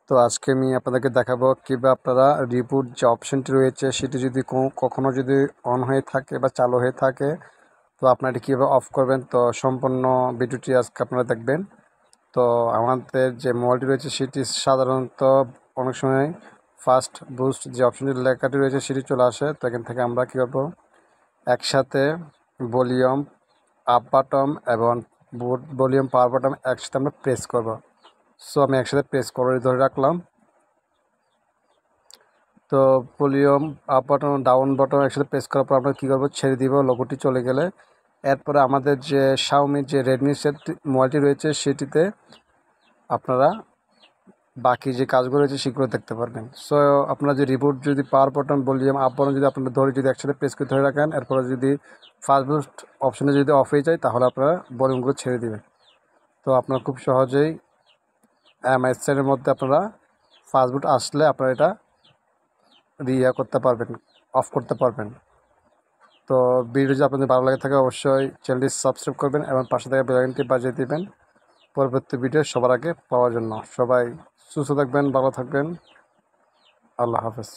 তো আজকে আমি আপনাদেরকে দেখাবো কীভাবে আপনারা রিবুট যে অপশনটি রয়েছে সেটি যদি কখনো যদি অন হয়ে থাকে বা চালু হয়ে থাকে তো আপনারা এটি কীভাবে অফ করবেন। তো সম্পূর্ণ ভিডিওটি আজকে আপনারা দেখবেন। তো আমাদের যে মোবাইলটি রয়েছে সেটি সাধারণত অনেক সময় ফাস্ট বুস্ট যে অপশনটি লেখাটি রয়েছে সেটি চলে আসে। তো এখান থেকে আমরা কী করবো, একসাথে ভলিউম আপ বাটন এবং ভলিউম পাওয়ার বাটন একসাথে আমরা প্রেস করব। সো আমি একসাথে প্রেস করে ধরে রাখলাম। তো volume up button down button একসাথে প্রেস করার পর আমরা কী করবো, ছেড়ে দিব লোগোটি চলে গেলে। এরপরে আমাদের যে Xiaomi যে রেডমি সেট মোবাইলটি রয়েছে সেটিতে আপনারা বাকি যে কাজগুলো রয়েছে সেগুলো দেখতে পারবেন। সো আপনারা যে রিবুট যদি power button volume up button যদি আপনারা ধরে যদি একসাথে প্রেস করে ধরে রাখেন, এরপরে যদি ফাস্ট বুস্ট অপশনে যদি অফ হয়ে যায় তাহলে আপনারা ভলিউমগুলো ছেড়ে দিবেন। তো আপনারা খুব সহজেই MIUI মধ্যে আপনারা ফাস্টবুট আসলে আপনারা এটা করতে পারবেন, অফ করতে পারবেন। তো ভিডিও যদি আপনাদের ভালো লাগে থাকে অবশ্যই চ্যানেলটি সাবস্ক্রাইব করবেন এবং পাশে থাকা বেল আইকনটি বাজিয়ে দিবেন পরবর্তী ভিডিও সবার আগে পাওয়ার জন্য। সবাই সুস্থ থাকবেন, ভালো থাকবেন। আল্লাহ হাফেজ।